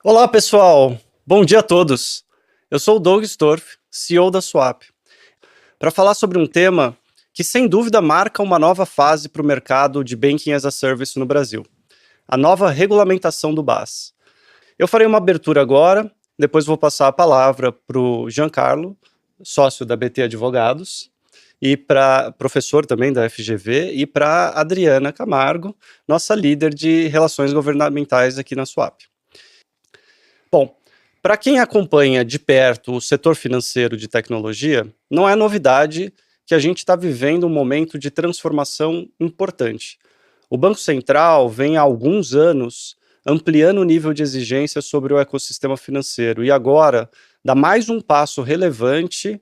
Olá, pessoal! Bom dia a todos! Eu sou o Doug Storff, CEO da Swap, para falar sobre um tema que, sem dúvida, marca uma nova fase para o mercado de Banking as a Service no Brasil, a nova regulamentação do BaaS. Eu farei uma abertura agora, depois vou passar a palavra para o Giancarlo, sócio da BT Advogados, e para professor também da FGV, e para Adriana Camargo, nossa líder de relações governamentais aqui na Swap. Bom, para quem acompanha de perto o setor financeiro de tecnologia, não é novidade que a gente está vivendo um momento de transformação importante. O Banco Central vem há alguns anos ampliando o nível de exigência sobre o ecossistema financeiro e agora dá mais um passo relevante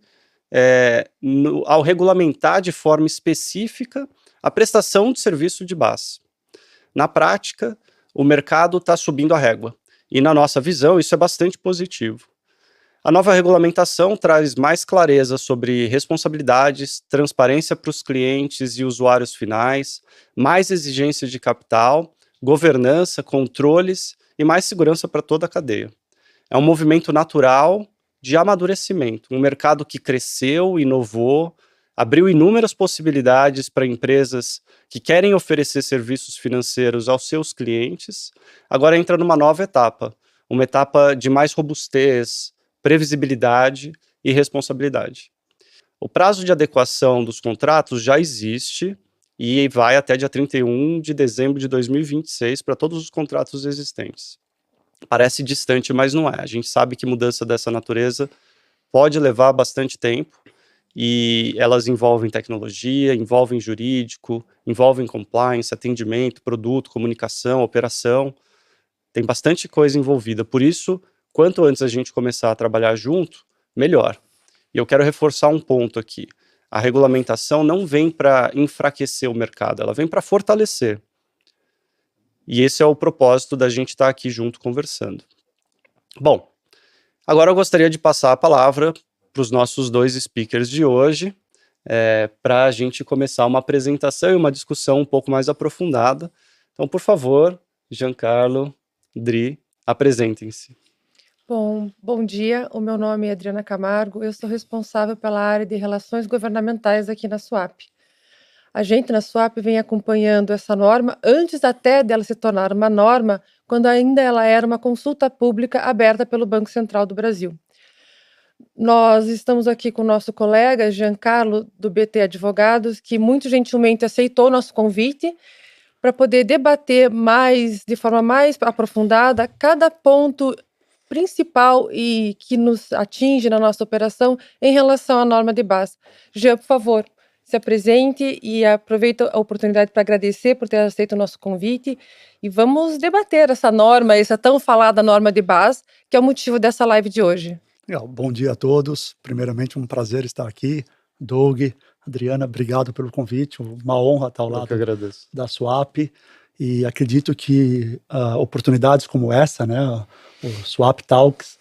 ao regulamentar de forma específica a prestação de serviço de BaaS. Na prática, o mercado está subindo a régua. E, na nossa visão, isso é bastante positivo. A nova regulamentação traz mais clareza sobre responsabilidades, transparência para os clientes e usuários finais, mais exigências de capital, governança, controles e mais segurança para toda a cadeia. É um movimento natural de amadurecimento, um mercado que cresceu, inovou, abriu inúmeras possibilidades para empresas que querem oferecer serviços financeiros aos seus clientes, agora entra numa nova etapa, uma etapa de mais robustez, previsibilidade e responsabilidade. O prazo de adequação dos contratos já existe e vai até dia 31 de dezembro de 2026 para todos os contratos existentes. Parece distante, mas não é. A gente sabe que mudança dessa natureza pode levar bastante tempo, e elas envolvem tecnologia, envolvem jurídico, envolvem compliance, atendimento, produto, comunicação, operação. Tem bastante coisa envolvida. Por isso, quanto antes a gente começar a trabalhar junto, melhor. E eu quero reforçar um ponto aqui. A regulamentação não vem para enfraquecer o mercado, ela vem para fortalecer. E esse é o propósito da gente estar aqui junto conversando. Bom, agora eu gostaria de passar a palavra para os nossos dois speakers de hoje, para a gente começar uma apresentação e uma discussão um pouco mais aprofundada. Então, por favor, Giancarlo, Dri, apresentem-se. Bom dia, o meu nome é Adriana Camargo, eu sou responsável pela área de relações governamentais aqui na Swap. A gente na Swap vem acompanhando essa norma antes até dela se tornar uma norma, quando ainda ela era uma consulta pública aberta pelo Banco Central do Brasil. Nós estamos aqui com o nosso colega Giancarlo, do BT Advogados, que muito gentilmente aceitou o nosso convite para poder debater de forma mais aprofundada cada ponto principal e que nos atinge na nossa operação em relação à norma de BaaS. Jean, por favor, se apresente e aproveito a oportunidade para agradecer por ter aceito o nosso convite e vamos debater essa norma, essa tão falada norma de BaaS, que é o motivo dessa live de hoje. Legal. Bom dia a todos. Primeiramente, um prazer estar aqui. Doug, Adriana, obrigado pelo convite. Uma honra estar ao lado da Swap. E acredito que oportunidades como essa, né, o Swap Talks,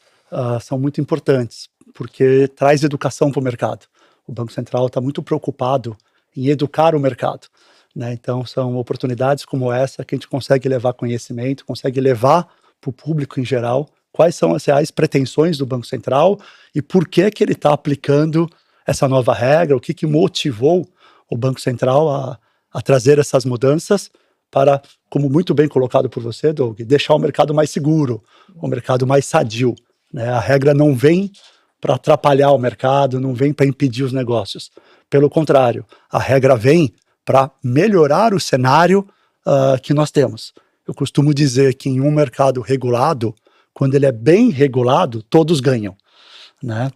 são muito importantes, porque traz educação para o mercado. O Banco Central está muito preocupado em educar o mercado, né? Então, são oportunidades como essa que a gente consegue levar conhecimento, consegue levar para o público em geral quais são as reais pretensões do Banco Central e por que ele está aplicando essa nova regra, o que motivou o Banco Central a trazer essas mudanças para, como muito bem colocado por você, Doug, deixar o mercado mais seguro, o mercado mais sadio, né? A regra não vem para atrapalhar o mercado, não vem para impedir os negócios. Pelo contrário, a regra vem para melhorar o cenário que nós temos. Eu costumo dizer que em um mercado regulado, quando ele é bem regulado, todos ganham, né?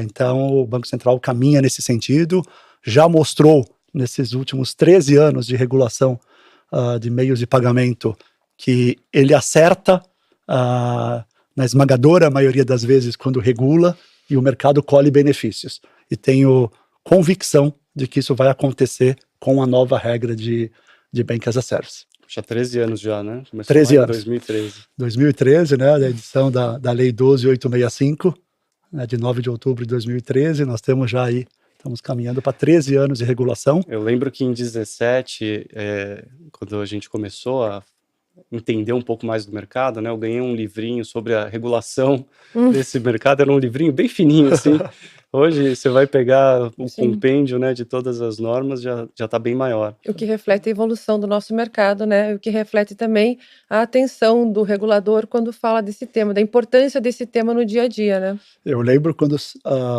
Então, o Banco Central caminha nesse sentido, já mostrou nesses últimos 13 anos de regulação de meios de pagamento que ele acerta na esmagadora maioria das vezes quando regula e o mercado colhe benefícios. E tenho convicção de que isso vai acontecer com a nova regra de Bank as a Service. Já 13 anos já, né? Começou 13 anos. 2013. 2013, né? Da edição da Lei 12.865, né, de 9 de outubro de 2013. Nós temos já aí, estamos caminhando para 13 anos de regulação. Eu lembro que em 17, quando a gente começou a entender um pouco mais do mercado, né? Eu ganhei um livrinho sobre a regulação desse mercado, era um livrinho bem fininho, assim. Hoje você vai pegar o compêndio, né, de todas as normas, já está bem maior. O que reflete a evolução do nosso mercado, né? O que reflete também a atenção do regulador quando fala desse tema, da importância desse tema no dia a dia, né? Eu lembro quando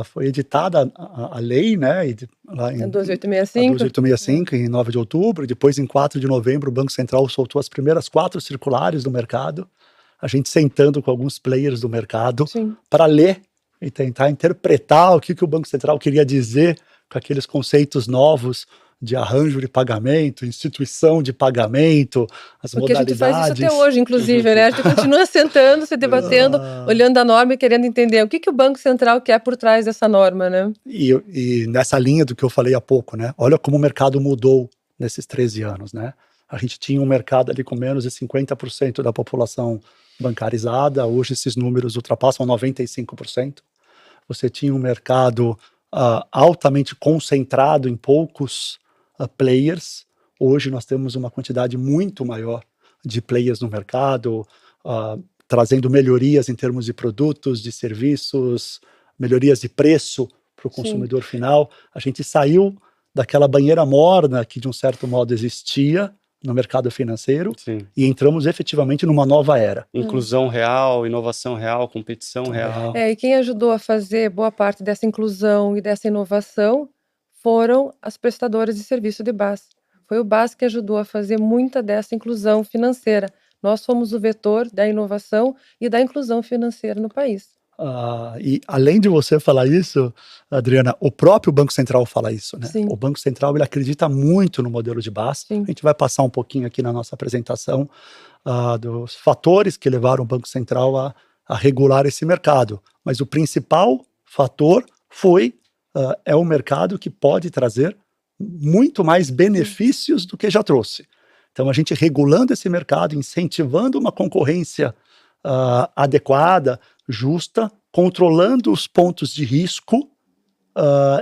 foi editada a lei, né? Lá em, A 12865. A 12865, em 9 de outubro, depois em 4 de novembro o Banco Central soltou as primeiras 4 circulares do mercado, a gente sentando com alguns players do mercado para ler e tentar interpretar o que o Banco Central queria dizer com aqueles conceitos novos de arranjo de pagamento, instituição de pagamento, as Porque modalidades. Porque a gente faz isso até hoje, inclusive, né? A gente continua sentando, se debatendo, olhando a norma e querendo entender o que o Banco Central quer por trás dessa norma, né? E nessa linha do que eu falei há pouco, né? Olha como o mercado mudou nesses 13 anos, né? A gente tinha um mercado ali com menos de 50% da população bancarizada, hoje esses números ultrapassam 95%. Você tinha um mercado altamente concentrado em poucos players. Hoje nós temos uma quantidade muito maior de players no mercado, trazendo melhorias em termos de produtos, de serviços, melhorias de preço para o consumidor final. A gente saiu daquela banheira morna que de um certo modo existia no mercado financeiro e entramos efetivamente numa nova era. Inclusão real, inovação real, competição real. E quem ajudou a fazer boa parte dessa inclusão e dessa inovação foram as prestadoras de serviço de BaaS. Foi o BaaS que ajudou a fazer muita dessa inclusão financeira. Nós somos o vetor da inovação e da inclusão financeira no país. E além de você falar isso, Adriana, o próprio Banco Central fala isso, né? O Banco Central, ele acredita muito no modelo de BaaS. A gente vai passar um pouquinho aqui na nossa apresentação dos fatores que levaram o Banco Central a regular esse mercado. Mas o principal fator é um mercado que pode trazer muito mais benefícios do que já trouxe. Então, a gente regulando esse mercado, incentivando uma concorrência adequada, justa, controlando os pontos de risco,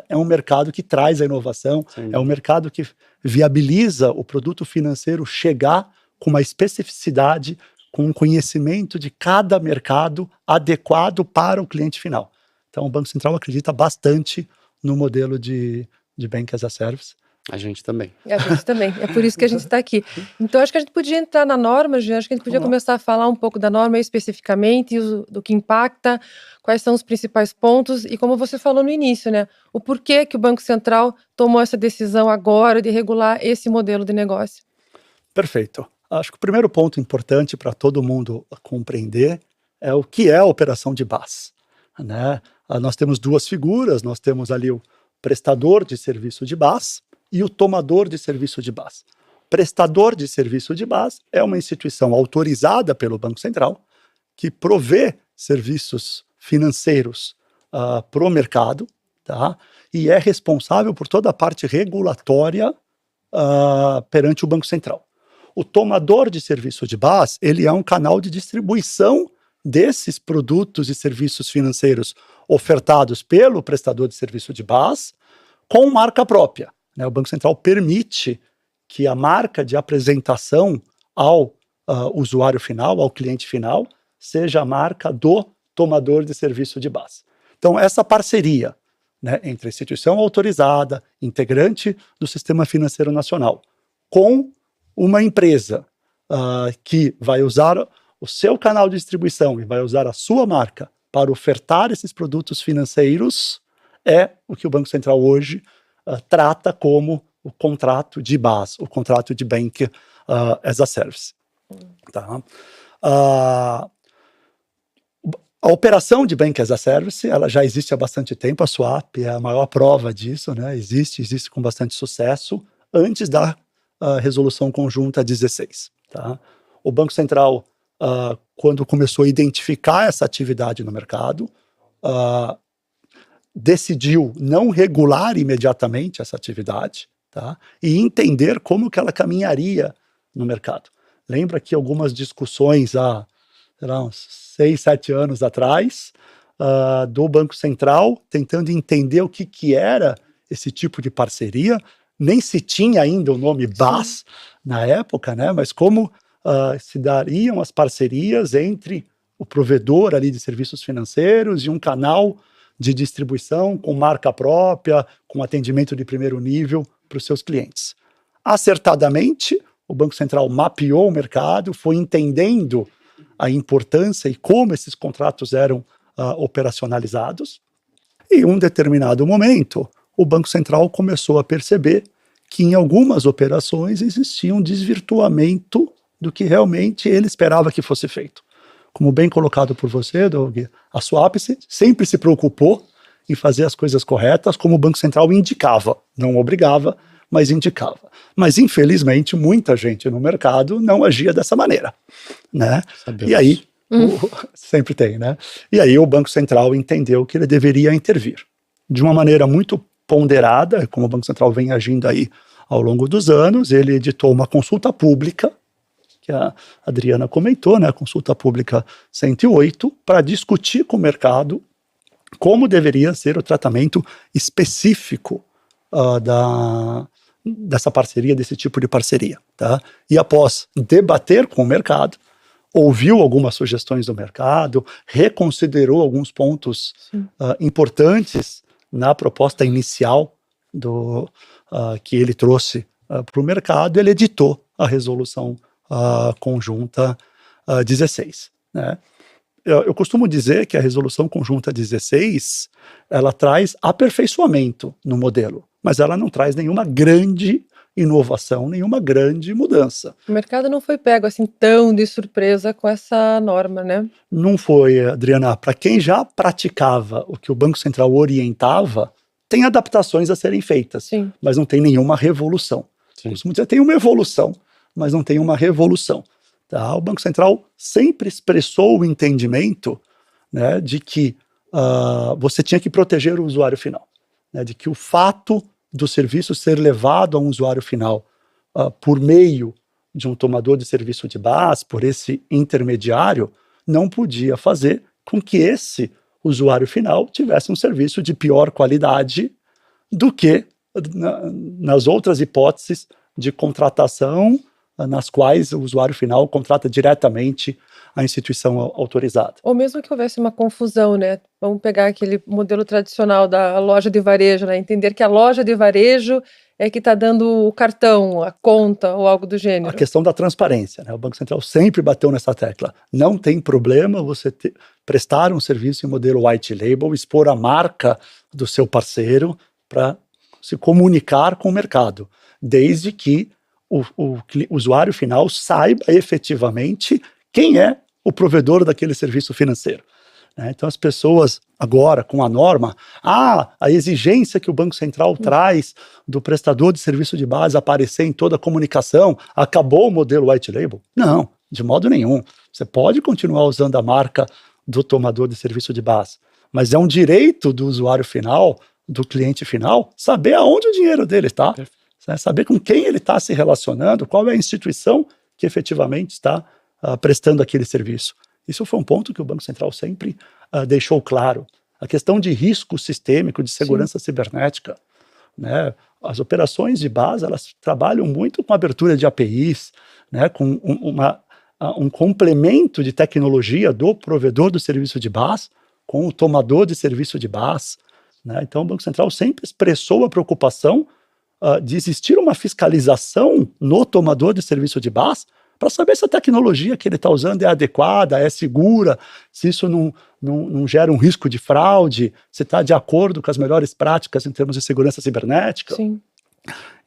é um mercado que traz a inovação, é um mercado que viabiliza o produto financeiro chegar com uma especificidade, com um conhecimento de cada mercado adequado para o cliente final. Então, o Banco Central acredita bastante no modelo de Bank as a Service. A gente também. A gente também. É por isso que a gente está aqui. Então, acho que a gente podia entrar na norma, Jean. Acho que a gente podia começar a falar um pouco da norma especificamente, do que impacta, quais são os principais pontos e como você falou no início, né? O porquê que o Banco Central tomou essa decisão agora de regular esse modelo de negócio. Perfeito. Acho que o primeiro ponto importante para todo mundo compreender é o que é a operação de BaaS, né? Nós temos duas figuras, nós temos ali o prestador de serviço de BaaS e o tomador de serviço de BaaS. Prestador de serviço de BaaS é uma instituição autorizada pelo Banco Central que provê serviços financeiros para o mercado, tá? E é responsável por toda a parte regulatória perante o Banco Central. O tomador de serviço de BaaS, ele é um canal de distribuição desses produtos e serviços financeiros ofertados pelo prestador de serviço de BaaS com marca própria. O Banco Central permite que a marca de apresentação ao usuário final, ao cliente final, seja a marca do tomador de serviço de BaaS. Então, essa parceria, né, entre a instituição autorizada, integrante do Sistema Financeiro Nacional, com uma empresa que vai usar o seu canal de distribuição e vai usar a sua marca para ofertar esses produtos financeiros, é o que o Banco Central hoje trata como o contrato de BaaS, o contrato de Bank as a Service. Tá? A operação de Bank as a Service, ela já existe há bastante tempo, a Swap é a maior prova disso, né? Existe com bastante sucesso, antes da Resolução Conjunta 16. Tá? O Banco Central, quando começou a identificar essa atividade no mercado, decidiu não regular imediatamente essa atividade, tá? E entender como que ela caminharia no mercado. Lembra que algumas discussões há, uns 6, 7 anos atrás, do Banco Central, tentando entender o que era esse tipo de parceria. Nem se tinha ainda o nome BaaS na época, né? Mas como se dariam as parcerias entre o provedor ali de serviços financeiros e um canal de distribuição com marca própria, com atendimento de primeiro nível para os seus clientes. Acertadamente, o Banco Central mapeou o mercado, foi entendendo a importância e como esses contratos eram operacionalizados, e em um determinado momento, o Banco Central começou a perceber que em algumas operações existia um desvirtuamento do que realmente ele esperava que fosse feito. Como bem colocado por você, Doug, a Swap sempre se preocupou em fazer as coisas corretas, como o Banco Central indicava, não obrigava, mas indicava. Mas, infelizmente, muita gente no mercado não agia dessa maneira, né? Sabemos. E aí, sempre tem, né? E aí o Banco Central entendeu que ele deveria intervir. De uma maneira muito ponderada, como o Banco Central vem agindo aí ao longo dos anos, ele editou uma consulta pública, que a Adriana comentou, né, a consulta pública 108, para discutir com o mercado como deveria ser o tratamento específico dessa parceria, desse tipo de parceria. Tá? E após debater com o mercado, ouviu algumas sugestões do mercado, reconsiderou alguns pontos importantes na proposta inicial que ele trouxe para o mercado, ele editou a resolução conjunta 16. Né? Eu costumo dizer que a resolução conjunta 16 ela traz aperfeiçoamento no modelo, mas ela não traz nenhuma grande inovação, nenhuma grande mudança. O mercado não foi pego assim tão de surpresa com essa norma, né? Não foi, Adriana. Para quem já praticava o que o Banco Central orientava, tem adaptações a serem feitas, Sim. mas não tem nenhuma revolução. Costumo dizer, tem uma evolução, mas não tem uma revolução. Tá? O Banco Central sempre expressou o entendimento, né, de que você tinha que proteger o usuário final, né, de que o fato do serviço ser levado a um usuário final por meio de um tomador de serviço de base, por esse intermediário, não podia fazer com que esse usuário final tivesse um serviço de pior qualidade do que nas outras hipóteses de contratação nas quais o usuário final contrata diretamente a instituição autorizada. Ou mesmo que houvesse uma confusão, né? Vamos pegar aquele modelo tradicional da loja de varejo, né? Entender que a loja de varejo é que está dando o cartão, a conta ou algo do gênero. A questão da transparência, né? O Banco Central sempre bateu nessa tecla. Não tem problema você prestar um serviço em modelo white label, expor a marca do seu parceiro para se comunicar com o mercado, desde que o usuário final saiba efetivamente quem é o provedor daquele serviço financeiro. Então as pessoas agora, com a norma, a exigência que o Banco Central traz do prestador de serviço de base aparecer em toda a comunicação, acabou o modelo white label? Não, de modo nenhum. Você pode continuar usando a marca do tomador de serviço de base, mas é um direito do usuário final, do cliente final, saber aonde o dinheiro dele está. Saber com quem ele está se relacionando, qual é a instituição que efetivamente está prestando aquele serviço. Isso foi um ponto que o Banco Central sempre deixou claro. A questão de risco sistêmico, de segurança cibernética, né? As operações de base, elas trabalham muito com abertura de APIs, né? Com um complemento de tecnologia do provedor do serviço de base com o tomador de serviço de base. Né? Então o Banco Central sempre expressou a preocupação de existir uma fiscalização no tomador de serviço de base para saber se a tecnologia que ele está usando é adequada, é segura, se isso não gera um risco de fraude, se está de acordo com as melhores práticas em termos de segurança cibernética. Sim.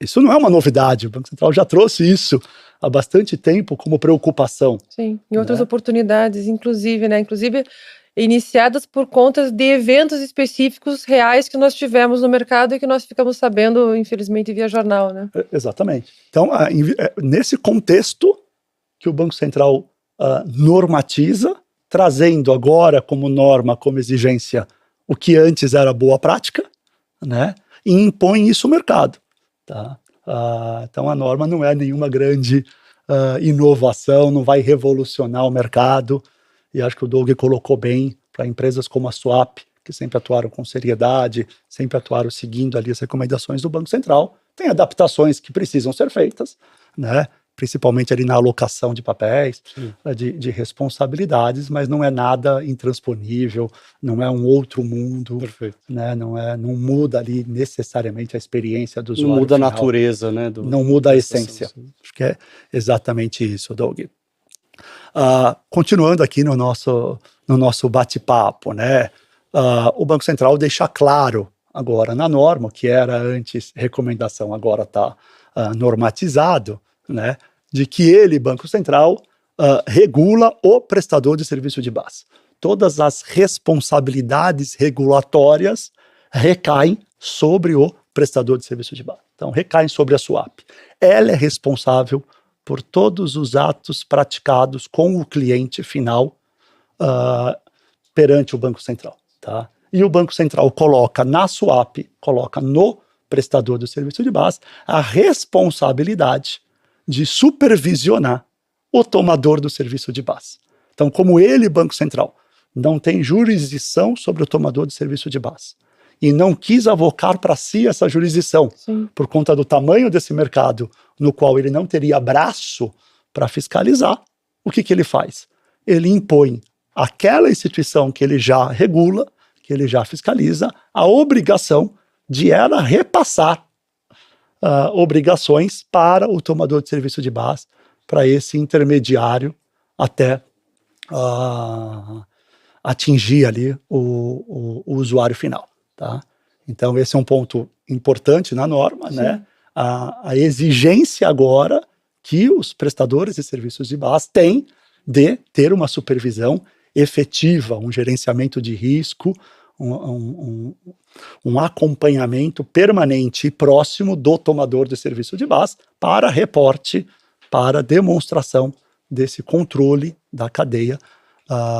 Isso não é uma novidade, o Banco Central já trouxe isso há bastante tempo como preocupação. Sim, em outras oportunidades, inclusive, né? Inclusive iniciadas por conta de eventos específicos reais que nós tivemos no mercado e que nós ficamos sabendo, infelizmente, via jornal, né? Exatamente. Então, nesse contexto que o Banco Central normatiza, trazendo agora como norma, como exigência, o que antes era boa prática, né? E impõe isso ao mercado. Tá? Então, a norma não é nenhuma grande inovação, não vai revolucionar o mercado. E acho que o Doug colocou bem para empresas como a Swap, que sempre atuaram com seriedade, sempre atuaram seguindo ali as recomendações do Banco Central. Tem adaptações que precisam ser feitas, né? principalmente ali na alocação de papéis, de responsabilidades, mas não é nada intransponível, não é um outro mundo, né? Não muda ali necessariamente a experiência do usuário. Não muda final. A natureza, né? Não muda a essência. Acho que é exatamente isso, Doug. Continuando aqui no nosso bate-papo, né? O Banco Central deixa claro agora na norma, que era antes recomendação, agora está normatizado, né? De que ele, Banco Central, regula o prestador de serviço de base. Todas as responsabilidades regulatórias recaem sobre o prestador de serviço de base. Então, recaem sobre a SUAP. Ela é responsável por todos os atos praticados com o cliente final perante o Banco Central. Tá? E o Banco Central coloca na SUAP, coloca no prestador do serviço de base, a responsabilidade de supervisionar o tomador do serviço de base. Então, como ele, Banco Central, não tem jurisdição sobre o tomador de serviço de base e não quis avocar para si essa jurisdição, por conta do tamanho desse mercado, no qual ele não teria braço para fiscalizar, o que ele faz? Ele impõe àquela instituição que ele já regula, que ele já fiscaliza, a obrigação de ela repassar obrigações para o tomador de serviço de base, para esse intermediário até atingir ali o usuário final. Tá? Então esse é um ponto importante na norma, né? A exigência agora que os prestadores de serviços de base têm de ter uma supervisão efetiva, um gerenciamento de risco, um acompanhamento permanente e próximo do tomador de serviço de base para reporte, para demonstração desse controle da cadeia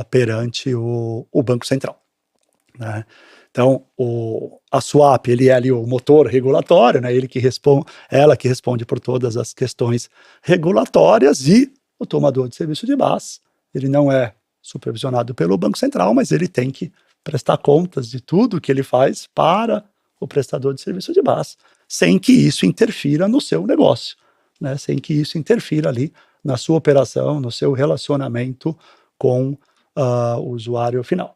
perante o Banco Central. Né? Então, a SUAP, ele é ali o motor regulatório, né? Ela que responde por todas as questões regulatórias, e o tomador de serviço de base, ele não é supervisionado pelo Banco Central, mas ele tem que prestar contas de tudo que ele faz para o prestador de serviço de base, sem que isso interfira no seu negócio, né? Sem que isso interfira ali na sua operação, no seu relacionamento com o usuário final.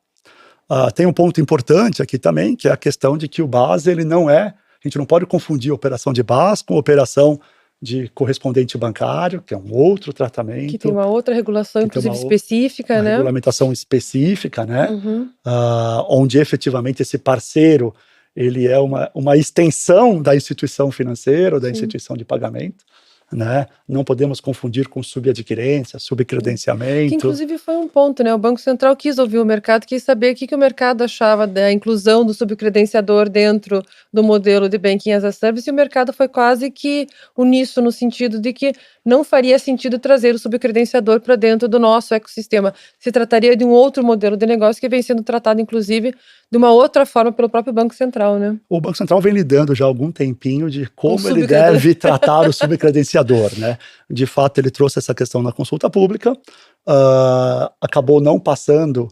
Tem um ponto importante aqui também, que é a questão de que o BAS, ele não é, a gente não pode confundir operação de BAS com operação de correspondente bancário, que é um outro tratamento. Que tem uma outra regulação, inclusive específica, né? Regulamentação específica, né? Onde efetivamente esse parceiro, ele é uma extensão da instituição financeira, ou da instituição de pagamento. Né? Não podemos confundir com subadquirência, subcredenciamento. Que inclusive foi um ponto, né? O Banco Central quis ouvir o mercado, quis saber o que o mercado achava da inclusão do subcredenciador dentro do modelo de Banking as a Service, e o mercado foi quase que uníssono no sentido de que não faria sentido trazer o subcredenciador para dentro do nosso ecossistema. Se trataria de um outro modelo de negócio que vem sendo tratado, inclusive, de uma outra forma pelo próprio Banco Central, né? O Banco Central vem lidando já há algum tempinho de como ele deve tratar o subcredenciador, né? De fato, ele trouxe essa questão na consulta pública, acabou não passando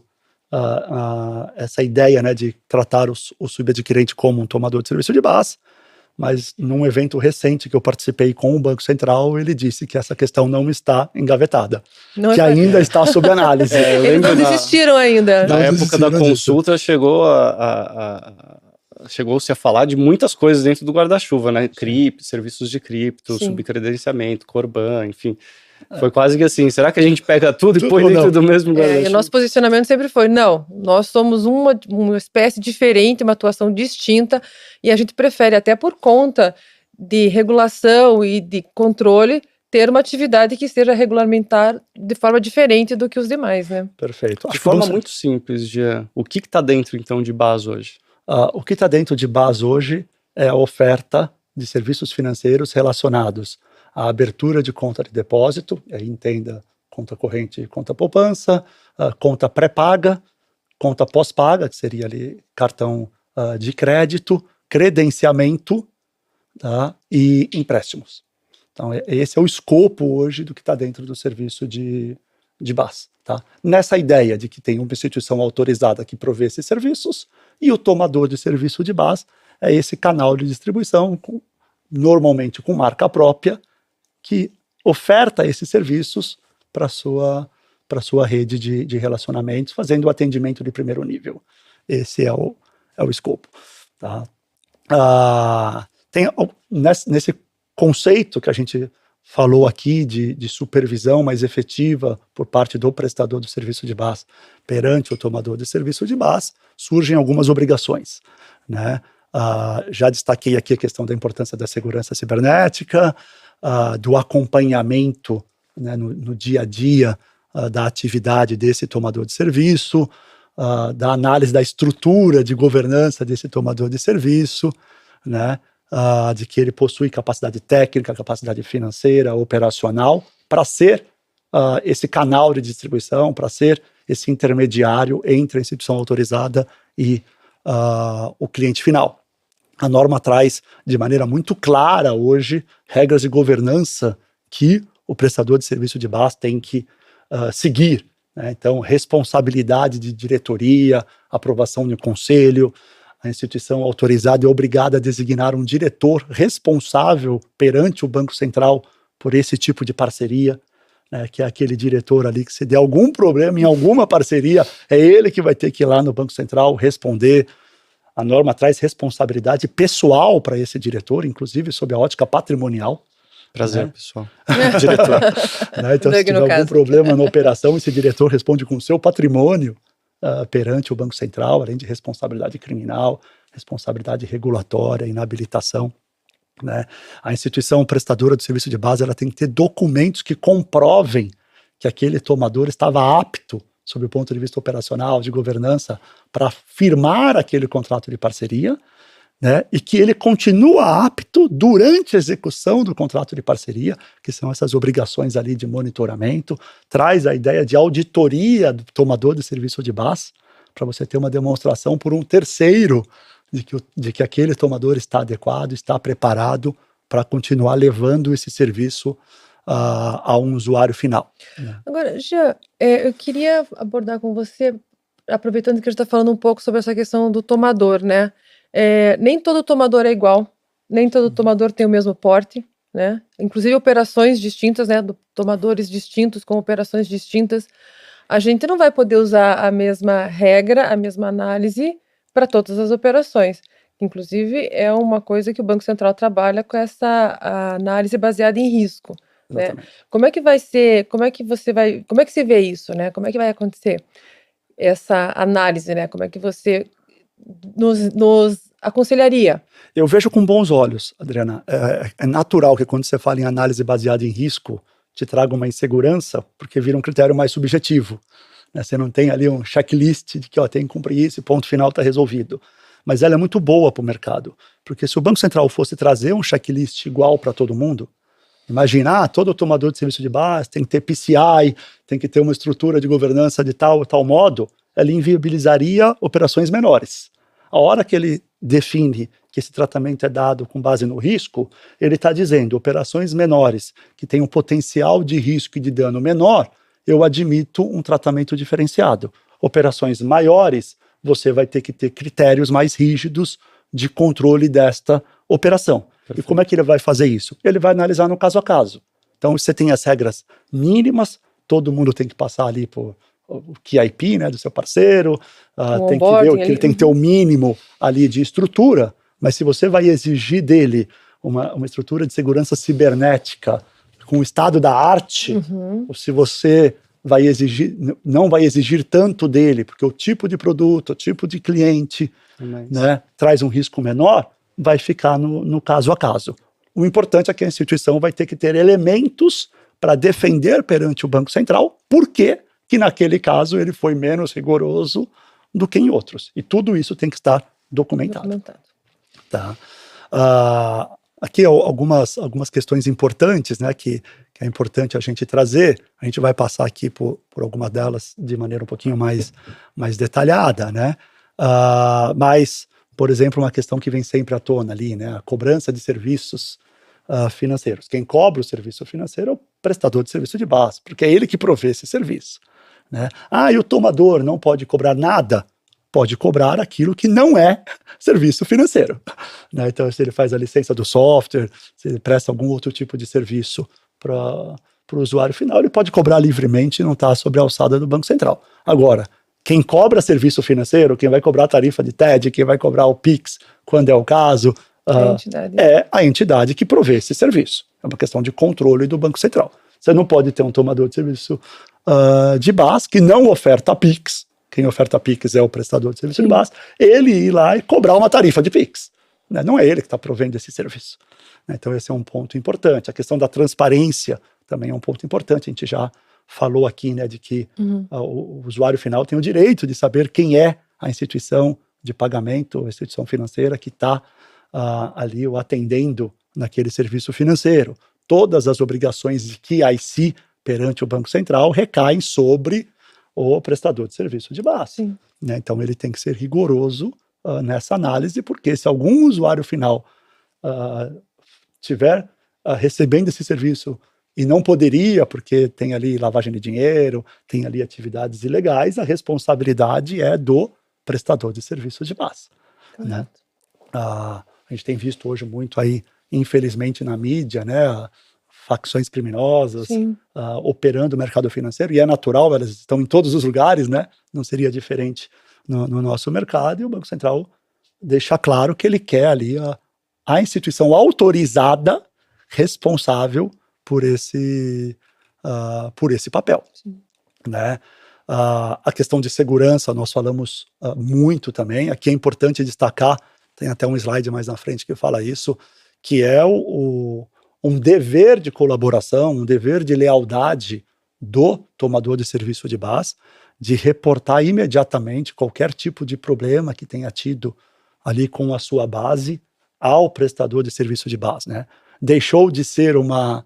essa ideia, né, de tratar o subadquirente como um tomador de serviço de base, mas num evento recente que eu participei com o Banco Central, ele disse que essa questão não está engavetada, que ainda está sob análise. Eles não desistiram ainda. Na época da consulta chegou-se a falar de muitas coisas dentro do guarda-chuva, né? Cripto, serviços de cripto, subcredenciamento, Corban, enfim. Foi quase que assim, será que a gente pega tudo e põe dentro do mesmo guarda-chuva? E o nosso posicionamento sempre foi, não, nós somos uma espécie diferente, uma atuação distinta, e a gente prefere, até por conta de regulação e de controle, ter uma atividade que seja regulamentar de forma diferente do que os demais, né? Perfeito. De forma muito simples, Jean, o que está dentro, então, de BAS hoje? O que está dentro de BAS hoje é a oferta de serviços financeiros relacionados à abertura de conta de depósito, aí entenda conta corrente e conta poupança, conta pré-paga, conta pós-paga, que seria ali cartão de crédito, credenciamento, tá? E empréstimos. Então esse é o escopo hoje do que está dentro do serviço de BAS. Tá? Nessa ideia de que tem uma instituição autorizada que provê esses serviços, e o tomador de serviço de BAS é esse canal de distribuição, normalmente com marca própria, que oferta esses serviços para a sua rede de relacionamentos, fazendo o atendimento de primeiro nível. Esse é o escopo. Tá? Nesse conceito que a gente falou aqui de supervisão mais efetiva por parte do prestador do serviço de base perante o tomador de serviço de base, surgem algumas obrigações, né? Já destaquei aqui a questão da importância da segurança cibernética, do acompanhamento, né, no dia a dia da atividade desse tomador de serviço, da análise da estrutura de governança desse tomador de serviço, né, de que ele possui capacidade técnica, capacidade financeira, operacional, para ser esse canal de distribuição, para ser esse intermediário entre a instituição autorizada e o cliente final. A norma traz de maneira muito clara hoje regras de governança que o prestador de serviço de base tem que seguir, né? Então, responsabilidade de diretoria, aprovação de conselho, a instituição autorizada é obrigada a designar um diretor responsável perante o Banco Central por esse tipo de parceria, né, que é aquele diretor ali que se der algum problema em alguma parceria, é ele que vai ter que ir lá no Banco Central responder. A norma traz responsabilidade pessoal para esse diretor, inclusive sob a ótica patrimonial. Prazer, né? pessoal. Diretor. Né? Então, se tiver algum problema na operação, esse diretor responde com o seu patrimônio perante o Banco Central, além de responsabilidade criminal, responsabilidade regulatória, inabilitação. Né? A instituição prestadora do serviço de base ela tem que ter documentos que comprovem que aquele tomador estava apto, sob o ponto de vista operacional, de governança, para firmar aquele contrato de parceria, né? E que ele continua apto durante a execução do contrato de parceria, que são essas obrigações ali de monitoramento, traz a ideia de auditoria do tomador de serviço de base, para você ter uma demonstração por um terceiro de que aquele tomador está adequado, está preparado para continuar levando esse serviço a um usuário final. Agora, Jean, eu queria abordar com você, aproveitando que a gente está falando um pouco sobre essa questão do tomador, né? Nem todo tomador é igual, nem todo tomador tem o mesmo porte, né? Inclusive operações distintas, né? Tomadores distintos com operações distintas. A gente não vai poder usar a mesma regra, a mesma análise para todas as operações. Inclusive, é uma coisa que o Banco Central trabalha com essa análise baseada em risco. Né? Como é que vai ser, como é que você vê isso, né? Como é que vai acontecer essa análise, né? Como é que você nos aconselharia? Eu vejo com bons olhos, Adriana. É natural que quando você fala em análise baseada em risco, te traga uma insegurança, porque vira um critério mais subjetivo. Né? Você não tem ali um checklist de que tem que cumprir isso e ponto final está resolvido. Mas ela é muito boa para o mercado, porque se o Banco Central fosse trazer um checklist igual para todo mundo, imaginar todo tomador de serviço de base tem que ter PCI, tem que ter uma estrutura de governança de tal modo, ele inviabilizaria operações menores. A hora que ele define que esse tratamento é dado com base no risco, ele está dizendo, operações menores que têm um potencial de risco e de dano menor, eu admito um tratamento diferenciado. Operações maiores, você vai ter que ter critérios mais rígidos de controle desta operação. Perfeito. E como é que ele vai fazer isso? Ele vai analisar no caso a caso. Então, você tem as regras mínimas, todo mundo tem que passar ali por o QIP, né, do seu parceiro, tem que ver que ele tem que ter o mínimo ali de estrutura, mas se você vai exigir dele uma estrutura de segurança cibernética com o estado da arte, ou se você vai exigir, não vai exigir tanto dele, porque o tipo de produto, o tipo de cliente, né, traz um risco menor, vai ficar no caso a caso. O importante é que a instituição vai ter que ter elementos para defender perante o Banco Central, porque que naquele caso ele foi menos rigoroso do que em outros. E tudo isso tem que estar documentado. Tá? Aqui algumas questões importantes, né, que é importante a gente trazer. A gente vai passar aqui por algumas delas de maneira um pouquinho mais detalhada, né? Mas, por exemplo, uma questão que vem sempre à tona ali, né, a cobrança de serviços financeiros. Quem cobra o serviço financeiro é o prestador de serviço de base, porque é ele que provê esse serviço. Né? E o tomador não pode cobrar nada? Pode cobrar aquilo que não é serviço financeiro. Né? Então, se ele faz a licença do software, se ele presta algum outro tipo de serviço o usuário final, ele pode cobrar livremente e não está sobre a alçada do Banco Central. Agora, quem cobra serviço financeiro, quem vai cobrar a tarifa de TED, quem vai cobrar o PIX, quando é o caso, é a entidade que provê esse serviço. É uma questão de controle do Banco Central. Você não pode ter um tomador de serviço de BaaS que não oferta PIX. Quem oferta PIX é o prestador de serviço de BaaS. Ele ir lá e cobrar uma tarifa de PIX. Né? Não é ele que está provendo esse serviço. Então esse é um ponto importante. A questão da transparência também é um ponto importante. A gente já falou aqui, né, de que o usuário final tem o direito de saber quem é a instituição de pagamento, a instituição financeira que está ali o atendendo naquele serviço financeiro. Todas as obrigações de KYC perante o Banco Central recaem sobre o prestador de serviço de BaaS. Né? Então ele tem que ser rigoroso nessa análise, porque se algum usuário final estiver recebendo esse serviço e não poderia, porque tem ali lavagem de dinheiro, tem ali atividades ilegais, a responsabilidade é do prestador de serviço de BaaS. Né? A gente tem visto hoje muito aí, infelizmente, na mídia, né, facções criminosas operando o mercado financeiro, e é natural, elas estão em todos os lugares, né, não seria diferente no nosso mercado, e o Banco Central deixa claro que ele quer ali a instituição autorizada, responsável por esse papel. Né? A questão de segurança, nós falamos muito também, aqui é importante destacar, tem até um slide mais na frente que fala isso, que é um dever de colaboração, um dever de lealdade do tomador de serviço de BaaS, de reportar imediatamente qualquer tipo de problema que tenha tido ali com a sua base ao prestador de serviço de BaaS. Né? Deixou de ser uma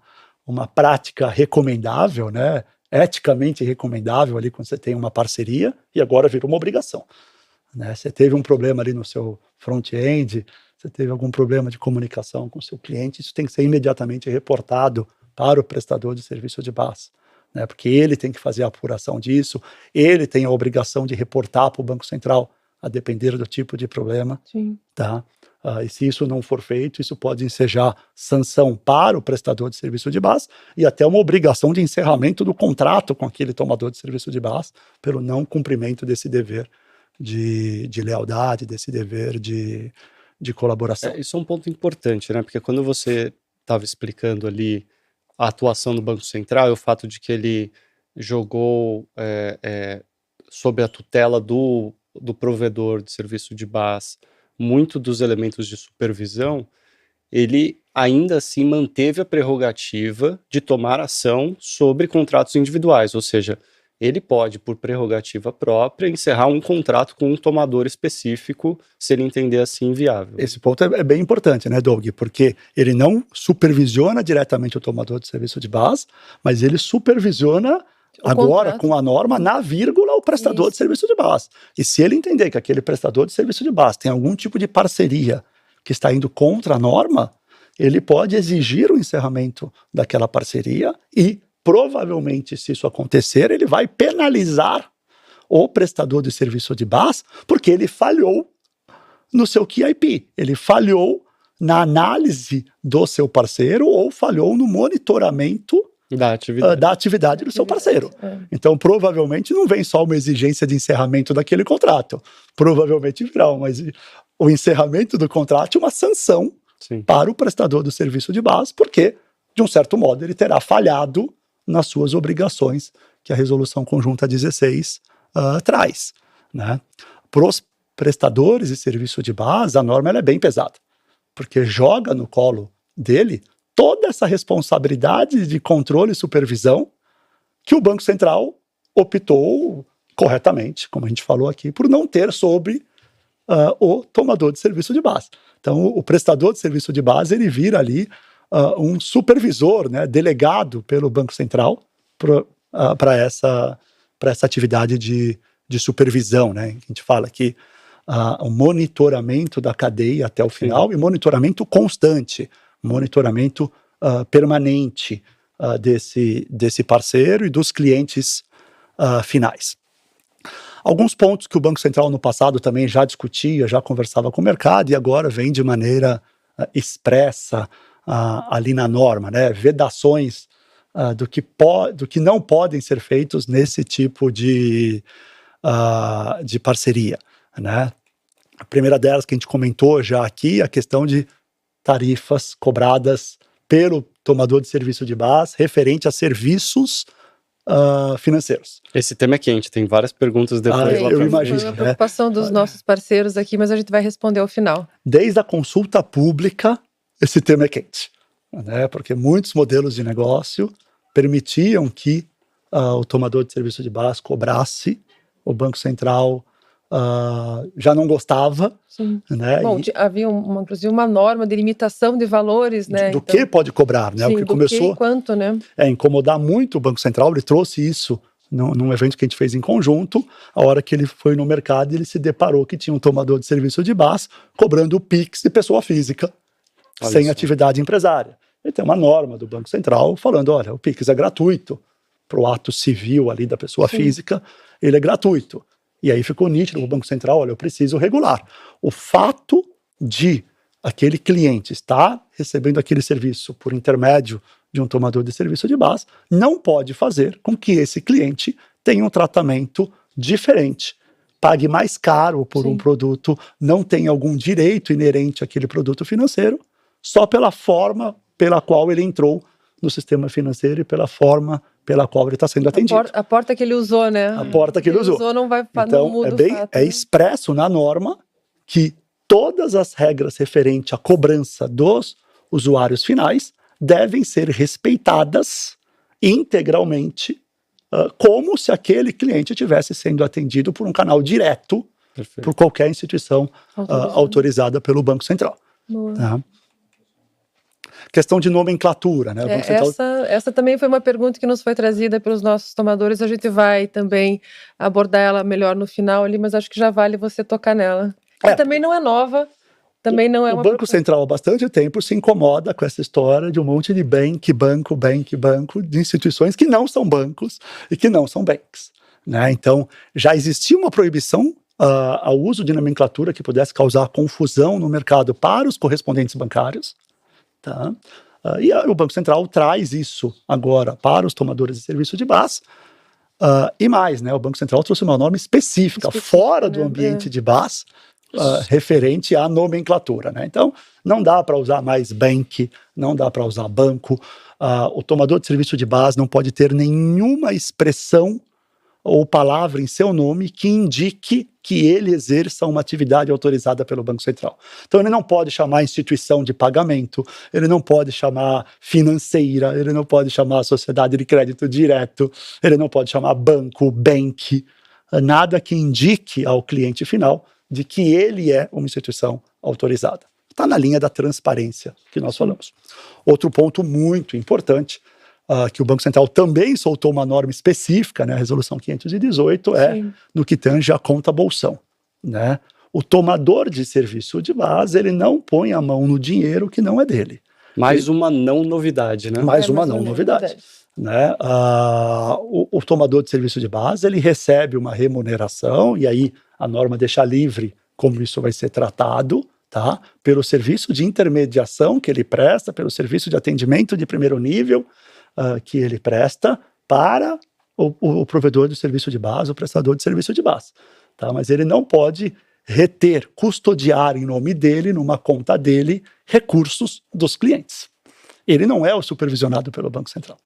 prática recomendável, né? Eticamente recomendável ali quando você tem uma parceria, e agora virou uma obrigação. Né? Você teve um problema ali no seu front-end, você teve algum problema de comunicação com o seu cliente, isso tem que ser imediatamente reportado para o prestador de serviço de BaaS, né? Porque ele tem que fazer a apuração disso, ele tem a obrigação de reportar para o Banco Central, a depender do tipo de problema. Tá? E se isso não for feito, isso pode ensejar sanção para o prestador de serviço de BaaS e até uma obrigação de encerramento do contrato com aquele tomador de serviço de BaaS pelo não cumprimento desse dever de lealdade, desse dever de colaboração. Isso é um ponto importante, né? Porque quando você estava explicando ali a atuação do Banco Central e o fato de que ele jogou sob a tutela do provedor de serviço de BaaS muito dos elementos de supervisão, ele ainda assim manteve a prerrogativa de tomar ação sobre contratos individuais, ou seja, ele pode, por prerrogativa própria, encerrar um contrato com um tomador específico, se ele entender assim viável. Esse ponto é bem importante, né, Doug? Porque ele não supervisiona diretamente o tomador de serviço de BaaS, mas ele supervisiona agora, contrato, com a norma, na vírgula, o prestador de serviço de BaaS. E se ele entender que aquele prestador de serviço de BaaS tem algum tipo de parceria que está indo contra a norma, ele pode exigir o encerramento daquela parceria e, provavelmente, se isso acontecer, ele vai penalizar o prestador de serviço de BaaS porque ele falhou no seu KYP, ele falhou na análise do seu parceiro ou falhou no monitoramento da atividade do seu parceiro. Então, provavelmente, não vem só uma exigência de encerramento daquele contrato. Provavelmente virá o encerramento do contrato e uma sanção para o prestador do serviço de BaaS, porque, de um certo modo, ele terá falhado nas suas obrigações que a Resolução Conjunta 16 traz. Né? Para os prestadores de serviço de BaaS, a norma ela é bem pesada, porque joga no colo dele toda essa responsabilidade de controle e supervisão que o Banco Central optou corretamente, como a gente falou aqui, por não ter sobre o tomador de serviço de BaaS. Então, o prestador de serviço de BaaS, ele vira ali um supervisor, né, delegado pelo Banco Central para essa atividade de supervisão. Né? A gente fala aqui o monitoramento da cadeia até o final e monitoramento constante, monitoramento permanente desse parceiro e dos clientes finais. Alguns pontos que o Banco Central no passado também já discutia, já conversava com o mercado e agora vem de maneira expressa ali na norma, né? Vedações do que não podem ser feitos nesse tipo de parceria, né? A primeira delas que a gente comentou já aqui, a questão de tarifas cobradas pelo tomador de serviço de base referente a serviços financeiros. Esse tema é quente, tem várias perguntas depois lá eu pra imagino, frente. Foi a preocupação dos nossos parceiros aqui, mas a gente vai responder ao final. Desde a consulta pública, esse tema é quente, né? Porque muitos modelos de negócio permitiam que o tomador de serviço de base cobrasse, o Banco Central já não gostava. Sim. Né? Bom, havia inclusive uma norma de limitação de valores, né? Do que pode cobrar, né? Sim, o que começou e quanto, né? Incomodar muito o Banco Central. Ele trouxe isso num evento que a gente fez em conjunto. A hora que ele foi no mercado, ele se deparou que tinha um tomador de serviço de base cobrando o PIX de pessoa física, sem atividade empresária. E tem uma norma do Banco Central falando, olha, o PIX é gratuito para o ato civil ali da pessoa física, ele é gratuito. E aí ficou nítido o Banco Central, olha, eu preciso regular. O fato de aquele cliente estar recebendo aquele serviço por intermédio de um tomador de serviço de base não pode fazer com que esse cliente tenha um tratamento diferente, pague mais caro por um produto, não tenha algum direito inerente àquele produto financeiro, só pela forma pela qual ele entrou no sistema financeiro e pela forma pela qual ele está sendo atendido. A porta que ele usou, né? A porta que ele usou. Não vai então, não muda é expresso na norma que todas as regras referentes à cobrança dos usuários finais devem ser respeitadas integralmente, como se aquele cliente estivesse sendo atendido por um canal direto por qualquer instituição autorizada pelo Banco Central. Tá? Questão de nomenclatura, né? Essa também foi uma pergunta que nos foi trazida pelos nossos tomadores. A gente vai também abordar ela melhor no final ali, mas acho que já vale você tocar nela. Que também não é nova, também não é uma... O Banco Central há bastante tempo se incomoda com essa história de um monte de banco, de instituições que não são bancos e que não são banks, né? Então, já existia uma proibição ao uso de nomenclatura que pudesse causar confusão no mercado para os correspondentes bancários. Tá? E o Banco Central traz isso agora para os tomadores de serviço de base. E mais, né, o Banco Central trouxe uma norma específica fora do ambiente de base, referente à nomenclatura. Né? Então, não dá para usar mais bank, não dá para usar banco. O tomador de serviço de base não pode ter nenhuma expressão ou palavra em seu nome que indique que ele exerça uma atividade autorizada pelo Banco Central. Então ele não pode chamar instituição de pagamento, ele não pode chamar financeira, ele não pode chamar sociedade de crédito direto, ele não pode chamar banco, bank, nada que indique ao cliente final de que ele é uma instituição autorizada. Está na linha da transparência que nós falamos. Outro ponto muito importante, que o Banco Central também soltou uma norma específica, né, a Resolução 518, no que tange a conta bolsão. Né? O tomador de serviço de base, ele não põe a mão no dinheiro que não é dele. Mais uma não novidade, né? Mais uma não novidade. Né? O tomador de serviço de base, ele recebe uma remuneração, e aí a norma deixa livre como isso vai ser tratado, tá? Pelo serviço de intermediação que ele presta, pelo serviço de atendimento de primeiro nível, que ele presta para o provedor do serviço de base, o prestador de serviço de base. Tá? Mas ele não pode reter, custodiar em nome dele, numa conta dele, recursos dos clientes. Ele não é o supervisionado pelo Banco Central.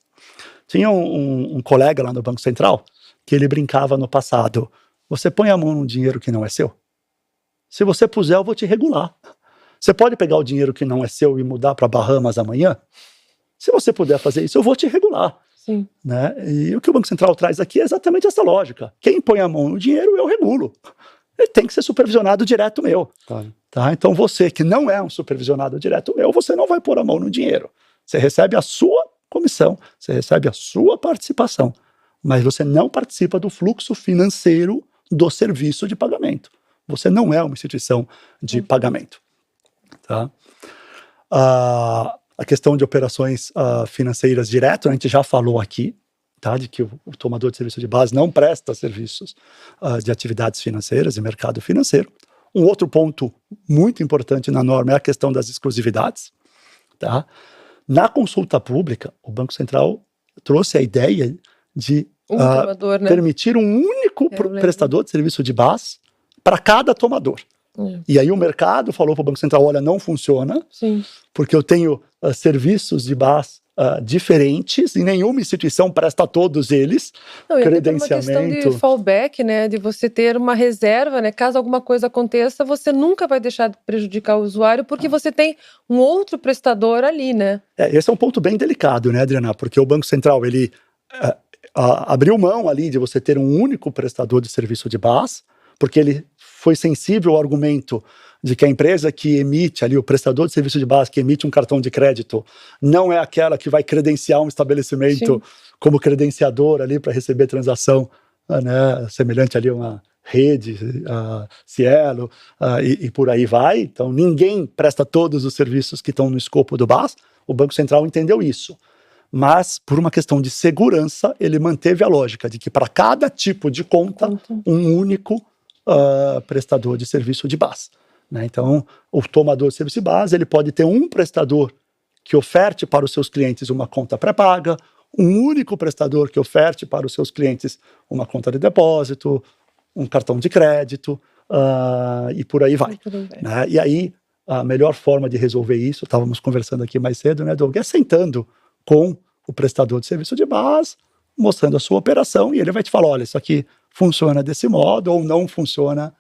Tinha um colega lá no Banco Central que ele brincava no passado: você põe a mão num dinheiro que não é seu? Se você puser, eu vou te regular. Você pode pegar o dinheiro que não é seu e mudar para Bahamas amanhã? Se você puder fazer isso, eu vou te regular. Sim. Né? E o que o Banco Central traz aqui é exatamente essa lógica. Quem põe a mão no dinheiro, eu regulo. Ele tem que ser supervisionado direto meu. Claro. Tá? Então você que não é um supervisionado direto meu, você não vai pôr a mão no dinheiro. Você recebe a sua comissão, você recebe a sua participação, mas você não participa do fluxo financeiro do serviço de pagamento. Você não é uma instituição de pagamento. Tá? A questão de operações financeiras direto, a gente já falou aqui, tá, de que o tomador de serviço de base não presta serviços de atividades financeiras e mercado financeiro. Um outro ponto muito importante na norma é a questão das exclusividades. Tá? Na consulta pública, o Banco Central trouxe a ideia de tomador, né? permitir um único prestador de serviço de base para cada tomador. E aí o mercado falou para o Banco Central, olha, não funciona, porque eu tenho serviços de base diferentes e nenhuma instituição presta a todos eles. Credenciamento. Uma questão de fallback, né, de você ter uma reserva, né, caso alguma coisa aconteça, você nunca vai deixar de prejudicar o usuário porque você tem um outro prestador ali, né? Esse é um ponto bem delicado, né, Adriana, porque o Banco Central, ele abriu mão ali de você ter um único prestador de serviço de base, porque ele foi sensível ao argumento de que a empresa que emite ali, o prestador de serviço de base que emite um cartão de crédito, não é aquela que vai credenciar um estabelecimento como credenciador ali para receber transação, né, semelhante ali a uma rede, Cielo, e por aí vai. Então, ninguém presta todos os serviços que estão no escopo do BAS. O Banco Central entendeu isso. Mas, por uma questão de segurança, ele manteve a lógica de que para cada tipo de conta, um único prestador de serviço de base. Né? Então, o tomador de serviço de base, ele pode ter um prestador que oferte para os seus clientes uma conta pré-paga, um único prestador que oferte para os seus clientes uma conta de depósito, um cartão de crédito, e por aí vai. Né? E aí, a melhor forma de resolver isso, estávamos conversando aqui mais cedo, né, Doug, é sentando com o prestador de serviço de base, mostrando a sua operação, e ele vai te falar, olha, isso aqui funciona desse modo ou não funciona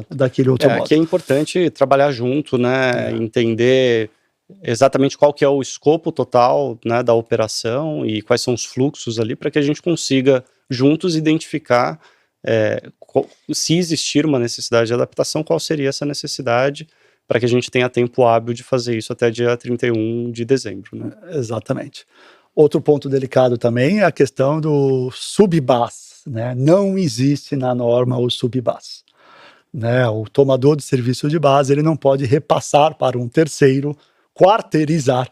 daquele outro modo. Aqui é importante trabalhar junto, né, entender exatamente qual que é o escopo total, né, da operação e quais são os fluxos ali, para que a gente consiga juntos identificar se existir uma necessidade de adaptação, qual seria essa necessidade, para que a gente tenha tempo hábil de fazer isso até dia 31 de dezembro. Né? Exatamente. Outro ponto delicado também é a questão do subbas, né? Não existe na norma o subbas. Né? O tomador de serviço de base, ele não pode repassar para um terceiro, quarteirizar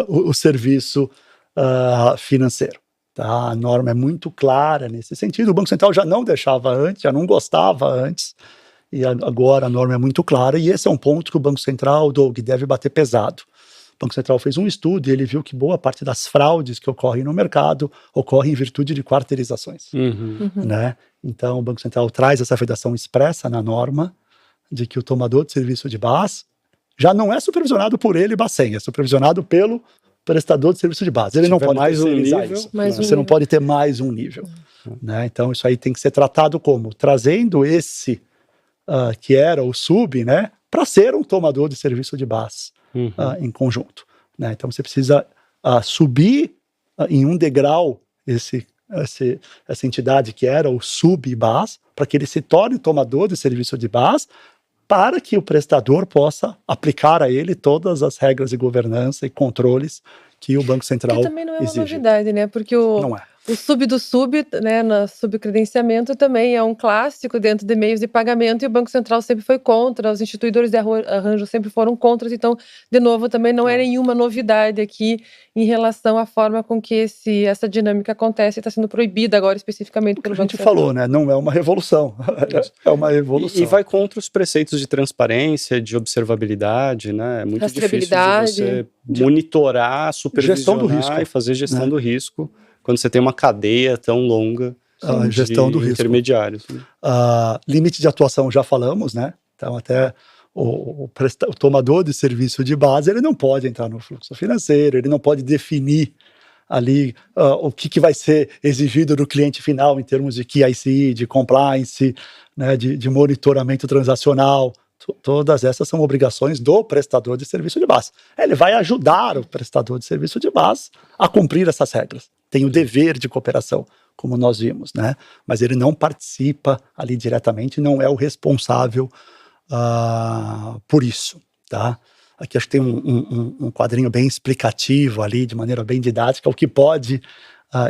o serviço financeiro. Tá? A norma é muito clara nesse sentido. O Banco Central já não deixava antes, já não gostava antes, e agora a norma é muito clara, e esse é um ponto que o Banco Central, Doug, deve bater pesado. O Banco Central fez um estudo e ele viu que boa parte das fraudes que ocorrem no mercado ocorrem em virtude de quarteirizações. Né? Então, o Banco Central traz essa vedação expressa na norma de que o tomador de serviço de base já não é supervisionado por ele, Bacen, é supervisionado pelo prestador de serviço de base. Ele não pode mais um nível, você não pode ter mais um nível. Né? Então, isso aí tem que ser tratado como? Trazendo esse que era o sub, né, para ser um tomador de serviço de base em conjunto. Né? Então, você precisa subir em um degrau essa entidade que era o sub-base, para que ele se torne tomador de serviço de base, para que o prestador possa aplicar a ele todas as regras de governança e controles que o Banco Central exige. Também não é uma novidade, né? Porque o sub do sub, né, no subcredenciamento também é um clássico dentro de meios de pagamento, e o Banco Central sempre foi contra, os instituidores de arranjo sempre foram contra, então, de novo, também não é nenhuma novidade aqui em relação à forma com que essa dinâmica acontece e está sendo proibida agora especificamente pelo Banco Central. A gente falou, né, não é uma revolução, é uma evolução. E vai contra os preceitos de transparência, de observabilidade, né, é muito difícil de você monitorar, supervisionar gestão do risco, e fazer gestão do risco, quando você tem uma cadeia tão longa de gestão do risco. Intermediários. Limite de atuação já falamos, né? Então até o tomador de serviço de base, ele não pode entrar no fluxo financeiro, ele não pode definir ali o que vai ser exigido do cliente final em termos de KYC, de compliance, né, de monitoramento transacional. Todas essas são obrigações do prestador de serviço de base. Ele vai ajudar o prestador de serviço de base a cumprir essas regras. Tem o dever de cooperação, como nós vimos, né? Mas ele não participa ali diretamente, não é o responsável por isso, tá? Aqui acho que tem um quadrinho bem explicativo ali, de maneira bem didática, o que pode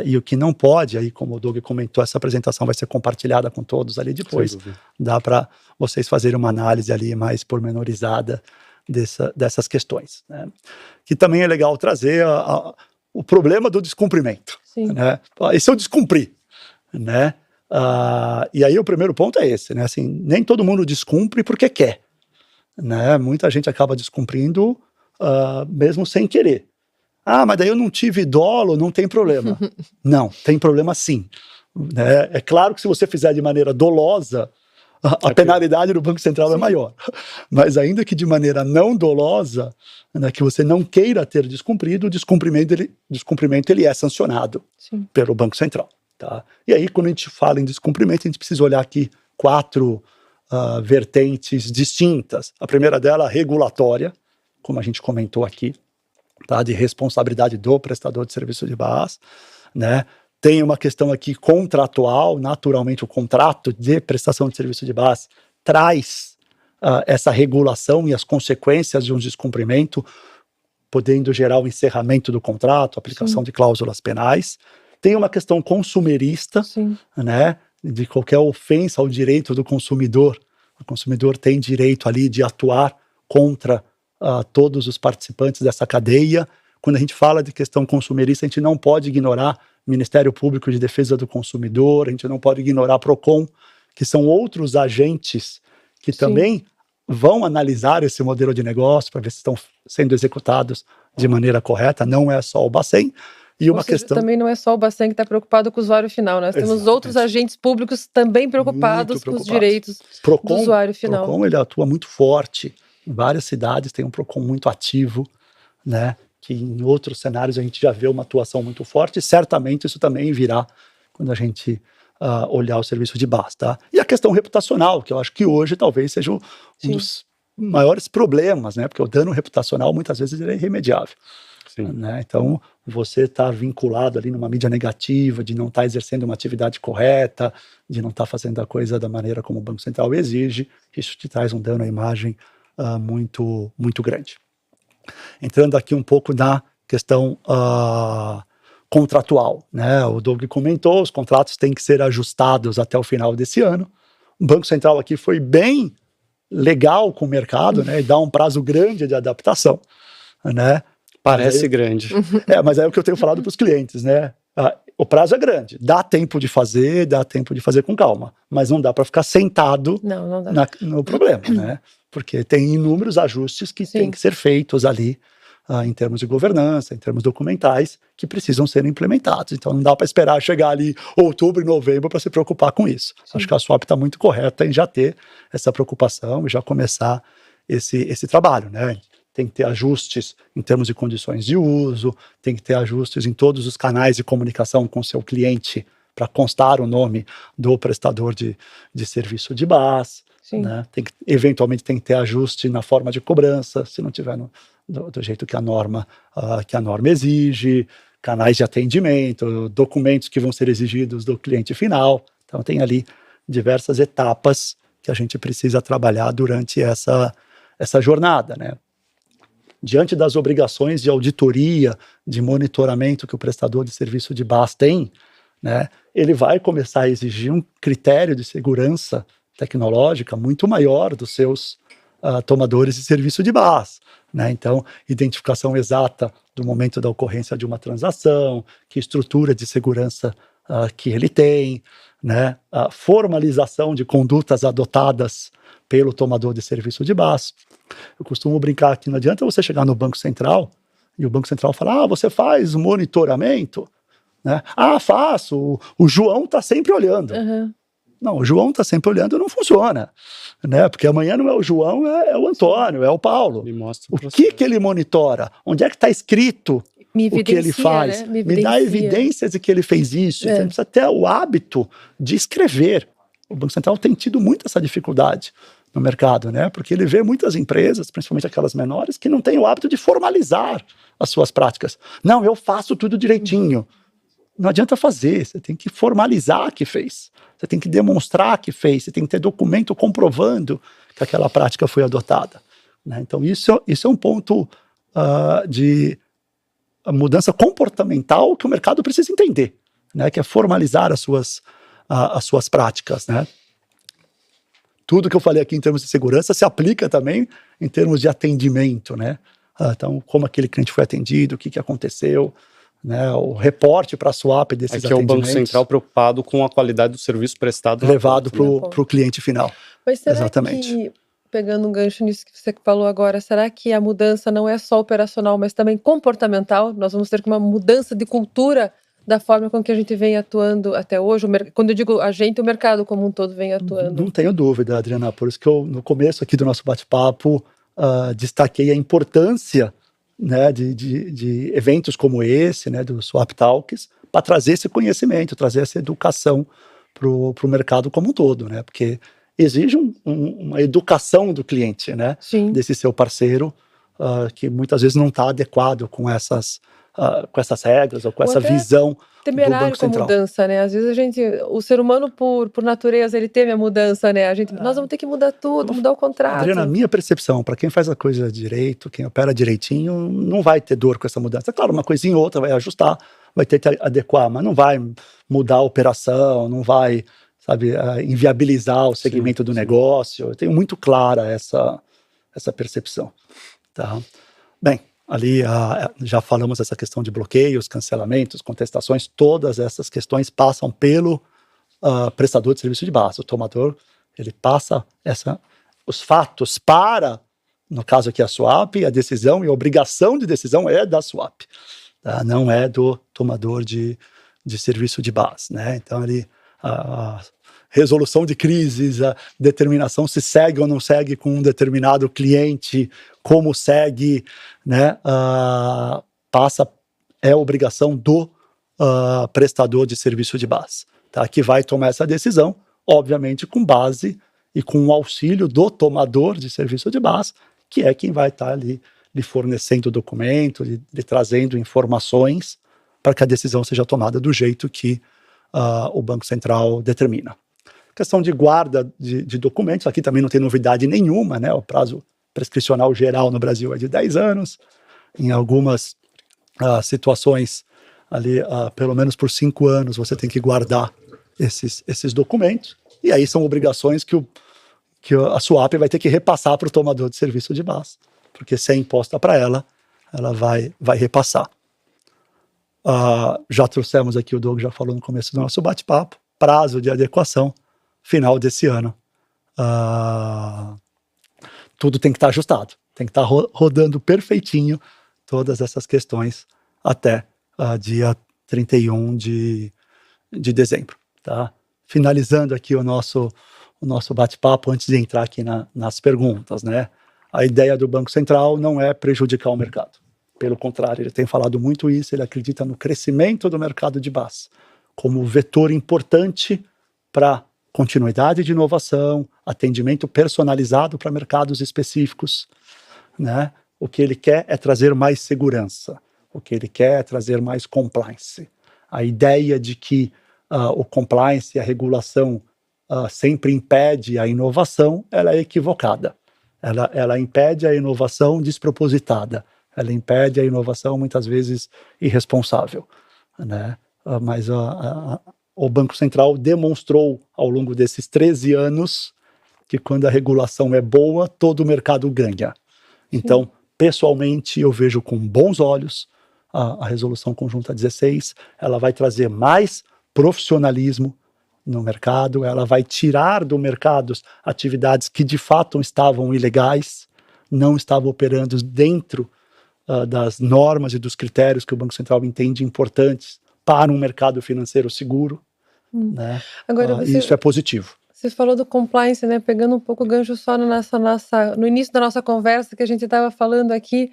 e o que não pode. Aí, como o Doug comentou, essa apresentação vai ser compartilhada com todos ali depois. Dá para vocês fazerem uma análise ali mais pormenorizada dessas questões. Né? Que também é legal trazer o problema do descumprimento. Né? E se eu descumprir? Né? E aí o primeiro ponto é esse, né? Assim, nem todo mundo descumpre porque quer. Né? Muita gente acaba descumprindo mesmo sem querer. mas daí eu não tive dolo, não tem problema. Não, tem problema sim. É claro que se você fizer de maneira dolosa, a penalidade do Banco Central é maior. Mas ainda que de maneira não dolosa, né, que você não queira ter descumprido, o descumprimento ele é sancionado pelo Banco Central. Tá? E aí, quando a gente fala em descumprimento, a gente precisa olhar aqui 4 vertentes distintas. A primeira dela, regulatória, como a gente comentou aqui, tá? De responsabilidade do prestador de serviço de base, né? Tem uma questão aqui contratual, naturalmente o contrato de prestação de serviço de base traz essa regulação e as consequências de um descumprimento, podendo gerar o encerramento do contrato, aplicação de cláusulas penais. Tem uma questão consumerista, né, de qualquer ofensa ao direito do consumidor. O consumidor tem direito ali de atuar contra todos os participantes dessa cadeia. Quando a gente fala de questão consumerista, a gente não pode ignorar Ministério Público de Defesa do Consumidor, a gente não pode ignorar Procon, que são outros agentes que também vão analisar esse modelo de negócio para ver se estão sendo executados de maneira correta, não é só o Bacen. E uma questão... Também não é só o Bacen que está preocupado com o usuário final, nós temos outros agentes públicos também preocupados com os direitos do usuário final. O Procon, ele atua muito forte em várias cidades, tem um Procon muito ativo, né? Que em outros cenários a gente já vê uma atuação muito forte, e certamente isso também virá quando a gente olhar o serviço de base, tá? E a questão reputacional, que eu acho que hoje talvez seja um dos maiores problemas, né? Porque o dano reputacional muitas vezes é irremediável. Né? Então, você está vinculado ali numa mídia negativa, de não estar exercendo uma atividade correta, de não estar fazendo a coisa da maneira como o Banco Central exige, isso te traz um dano à imagem muito, muito grande. Entrando aqui um pouco na questão contratual, né? O Doug comentou, os contratos têm que ser ajustados até o final desse ano. O Banco Central aqui foi bem legal com o mercado, né? E dá um prazo grande de adaptação, né? Parece grande. Mas é o que eu tenho falado para os clientes, né? O prazo é grande, dá tempo de fazer com calma, mas não dá para ficar sentado no problema, né? Porque tem inúmeros ajustes que têm que ser feitos ali, em termos de governança, em termos documentais, que precisam ser implementados. Então não dá para esperar chegar ali outubro e novembro para se preocupar com isso. Acho que a Suap está muito correta em já ter essa preocupação e já começar esse trabalho, né? Tem que ter ajustes em termos de condições de uso, tem que ter ajustes em todos os canais de comunicação com seu cliente para constar o nome do prestador de serviço de base. Né? Eventualmente tem que ter ajuste na forma de cobrança, se não tiver do jeito que a norma exige, canais de atendimento, documentos que vão ser exigidos do cliente final. Então tem ali diversas etapas que a gente precisa trabalhar durante essa jornada, né? Diante das obrigações de auditoria, de monitoramento que o prestador de serviço de base tem, né, ele vai começar a exigir um critério de segurança tecnológica muito maior dos seus tomadores de serviço de base, né? Então, identificação exata do momento da ocorrência de uma transação, que estrutura de segurança que ele tem, né? A formalização de condutas adotadas pelo tomador de serviço de base. Eu costumo brincar que não adianta você chegar no Banco Central e o Banco Central falar, você faz monitoramento? Né? Faço, o João está sempre olhando. Não, o João está sempre olhando, não funciona, né? Porque amanhã não é o João, é o Antônio, é o Paulo. O que ele monitora? Onde é que está escrito o que ele faz? Né? Me dá evidências de que ele fez isso. Então, ele precisa ter o hábito de escrever. O Banco Central tem tido muito essa dificuldade no mercado, né? Porque ele vê muitas empresas, principalmente aquelas menores, que não têm o hábito de formalizar as suas práticas. Não, eu faço tudo direitinho. Não adianta fazer, você tem que formalizar que fez. Você tem que demonstrar que fez, você tem que ter documento comprovando que aquela prática foi adotada. Né? Então isso é um ponto de mudança comportamental que o mercado precisa entender, né? Que é formalizar as suas práticas, né? Tudo que eu falei aqui em termos de segurança se aplica também em termos de atendimento, né? Então, como aquele cliente foi atendido, o que aconteceu, né? O reporte para a Suap desses atendimentos. Aqui é o Banco Central preocupado com a qualidade do serviço prestado. Levado para o cliente final. Mas será que pegando um gancho nisso que você falou agora, será que a mudança não é só operacional, mas também comportamental? Nós vamos ter uma mudança de cultura da forma com que a gente vem atuando até hoje? Quando eu digo a gente, o mercado como um todo vem atuando. Não tenho dúvida, Adriana, por isso que eu, no começo aqui do nosso bate-papo, destaquei a importância, né, de eventos como esse, né, do Swap Talks, para trazer esse conhecimento, trazer essa educação para o mercado como um todo, né, porque exige uma educação do cliente, né, desse seu parceiro, que muitas vezes não está adequado com essas regras ou com essa visão temerário com a mudança, né? Às vezes o ser humano por natureza, ele teme a mudança, né? Nós vamos ter que mudar tudo, mudar o contrato. Adriana, minha percepção, para quem faz a coisa direito, quem opera direitinho, não vai ter dor com essa mudança. Claro, uma coisinha ou outra vai ajustar, vai ter que adequar, mas não vai mudar a operação, não vai, sabe, inviabilizar o segmento do negócio. Eu tenho muito clara essa percepção, tá? Bem, ali já falamos essa questão de bloqueios, cancelamentos, contestações, todas essas questões passam pelo prestador de serviço de base. O tomador, ele passa os fatos para, no caso aqui a swap, a decisão e a obrigação de decisão é da swap, tá? Não é do tomador de serviço de base, né? Então ali a resolução de crises, a determinação se segue ou não segue com um determinado cliente, como segue, né, é obrigação do prestador de serviço de base, tá, que vai tomar essa decisão, obviamente com base e com o auxílio do tomador de serviço de base, que é quem vai estar ali lhe fornecendo documento, lhe trazendo informações para que a decisão seja tomada do jeito que o Banco Central determina. Questão de guarda de documentos, aqui também não tem novidade nenhuma, né? O prazo prescricional geral no Brasil é de 10 anos, em algumas situações, ali, pelo menos por 5 anos, você tem que guardar esses documentos, e aí são obrigações que a swap vai ter que repassar para o tomador de serviço de base, porque se é imposta para ela vai repassar. Já trouxemos aqui, o Doug já falou no começo do nosso bate-papo, prazo de adequação, final desse ano. Tudo tem que estar ajustado, tem que estar rodando perfeitinho todas essas questões até dia 31 de dezembro. Tá? Finalizando aqui o nosso bate-papo, antes de entrar aqui nas perguntas, né? A ideia do Banco Central não é prejudicar o mercado. Pelo contrário, ele tem falado muito isso, ele acredita no crescimento do mercado de base como vetor importante para continuidade de inovação, atendimento personalizado para mercados específicos, né? O que ele quer é trazer mais segurança, o que ele quer é trazer mais compliance. A ideia de que o compliance e a regulação sempre impede a inovação, ela é equivocada. Ela impede a inovação despropositada, ela impede a inovação muitas vezes irresponsável, né? Mas o Banco Central demonstrou ao longo desses 13 anos que quando a regulação é boa, todo o mercado ganha. Então, pessoalmente, eu vejo com bons olhos a Resolução Conjunta 16, ela vai trazer mais profissionalismo no mercado, ela vai tirar do mercado atividades que de fato estavam ilegais, não estavam operando dentro das normas e dos critérios que o Banco Central entende importantes para um mercado financeiro seguro, né? Agora isso é positivo. Você falou do compliance, né? Pegando um pouco o gancho só no início da nossa conversa que a gente estava falando aqui,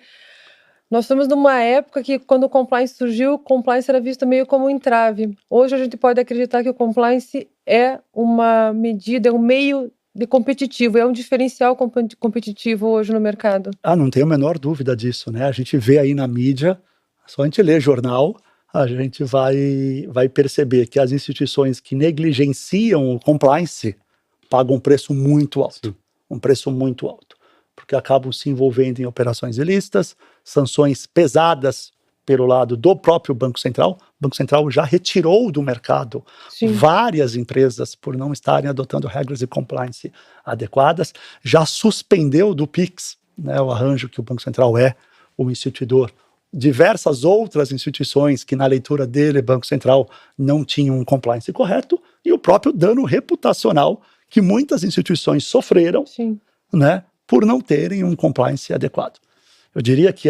nós estamos numa época que quando o compliance surgiu, o compliance era visto meio como um entrave. Hoje a gente pode acreditar que o compliance é uma medida, é um meio de competitivo, é um diferencial competitivo hoje no mercado. Não tenho a menor dúvida disso, né? A gente vê aí na mídia, só a gente lê jornal, a gente vai perceber que as instituições que negligenciam o compliance pagam um preço muito alto, porque acabam se envolvendo em operações ilícitas, sanções pesadas pelo lado do próprio Banco Central. O Banco Central já retirou do mercado várias empresas por não estarem adotando regras de compliance adequadas, já suspendeu do PIX, né, o arranjo que o Banco Central é o instituidor, diversas outras instituições que na leitura dele, Banco Central, não tinham um compliance correto, e o próprio dano reputacional que muitas instituições sofreram né, por não terem um compliance adequado. Eu diria que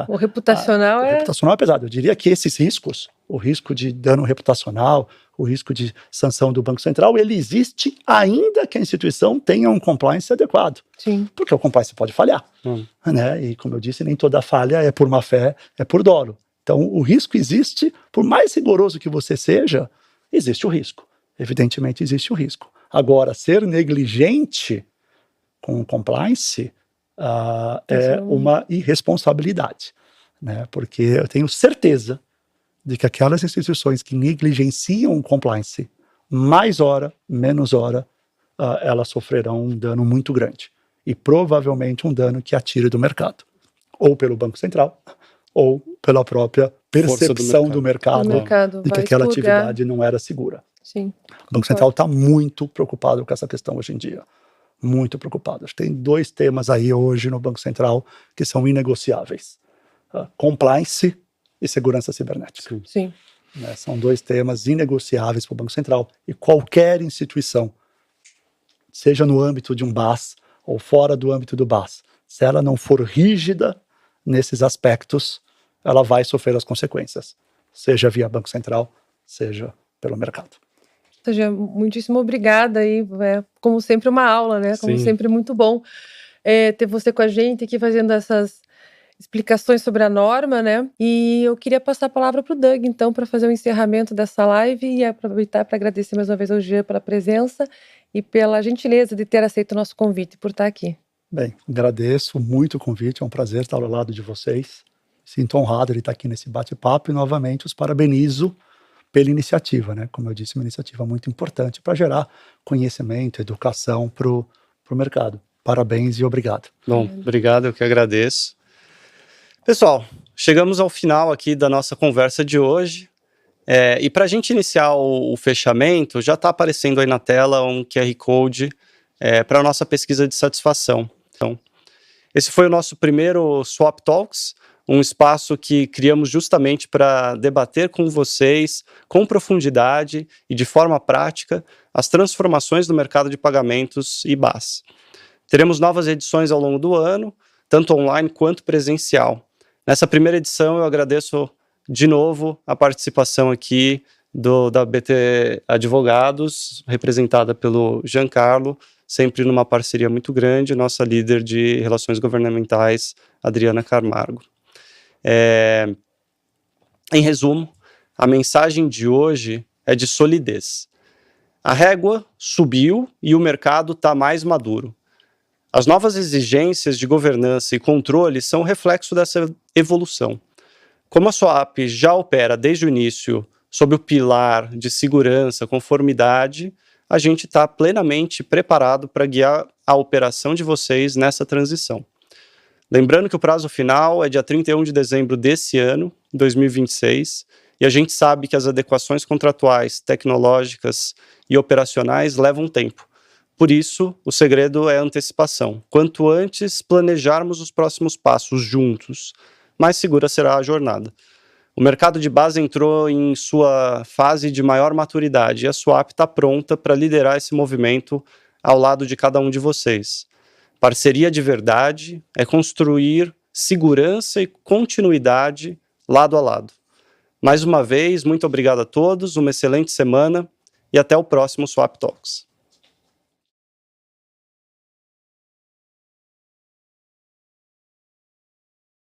o reputacional o reputacional é pesado. Eu diria que esses riscos, o risco de dano reputacional, o risco de sanção do Banco Central, ele existe ainda que a instituição tenha um compliance adequado. Sim. Porque o compliance pode falhar. Né? E, como eu disse, nem toda falha é por má fé, é por dolo. Então, o risco existe, por mais rigoroso que você seja, existe o risco. Evidentemente, existe o risco. Agora, ser negligente com o compliance é uma irresponsabilidade, né? Porque eu tenho certeza de que aquelas instituições que negligenciam o compliance, mais hora, menos hora, elas sofrerão um dano muito grande. E provavelmente um dano que atire do mercado. Ou pelo Banco Central, ou pela própria percepção do mercado de que aquela atividade não era segura. Sim, o Banco Central está muito preocupado com essa questão hoje em dia. Muito preocupado. Acho que tem 2 temas aí hoje no Banco Central que são inegociáveis. Compliance e segurança cibernética. Sim. Né, são 2 temas inegociáveis para o Banco Central. E qualquer instituição, seja no âmbito de um BAS ou fora do âmbito do BAS, se ela não for rígida nesses aspectos, ela vai sofrer as consequências. Seja via Banco Central, seja pelo mercado. Seja, muitíssimo obrigada aí, como sempre uma aula, né? Como sempre muito bom ter você com a gente aqui fazendo essas explicações sobre a norma, né? E eu queria passar a palavra para o Doug, então, para fazer o encerramento dessa live e aproveitar para agradecer mais uma vez ao Jean pela presença e pela gentileza de ter aceito o nosso convite, por estar aqui. Bem, agradeço muito o convite, é um prazer estar ao lado de vocês. Sinto honrado de estar aqui nesse bate-papo e, novamente, os parabenizo pela iniciativa, né? Como eu disse, uma iniciativa muito importante para gerar conhecimento, educação para o mercado. Parabéns e obrigado. Bom, obrigado, eu que agradeço. Pessoal, chegamos ao final aqui da nossa conversa de hoje. E para a gente iniciar o fechamento, já está aparecendo aí na tela um QR Code para a nossa pesquisa de satisfação. Então, esse foi o nosso primeiro Swap Talks, um espaço que criamos justamente para debater com vocês, com profundidade e de forma prática, as transformações do mercado de pagamentos e BaaS. Teremos novas edições ao longo do ano, tanto online quanto presencial. Nessa primeira edição, eu agradeço de novo a participação aqui da BT Advogados, representada pelo Giancarlo, sempre numa parceria muito grande, nossa líder de relações governamentais, Adriana Camargo. Em resumo, a mensagem de hoje é de solidez. A régua subiu e o mercado está mais maduro. As novas exigências de governança e controle são reflexo dessa evolução. Como a Swap já opera desde o início sob o pilar de segurança, conformidade, a gente está plenamente preparado para guiar a operação de vocês nessa transição. Lembrando que o prazo final é dia 31 de dezembro desse ano, 2026, e a gente sabe que as adequações contratuais, tecnológicas e operacionais levam tempo. Por isso, o segredo é a antecipação. Quanto antes planejarmos os próximos passos juntos, mais segura será a jornada. O mercado de base entrou em sua fase de maior maturidade e a Swap está pronta para liderar esse movimento ao lado de cada um de vocês. Parceria de verdade é construir segurança e continuidade lado a lado. Mais uma vez, muito obrigado a todos, uma excelente semana e até o próximo Swap Talks.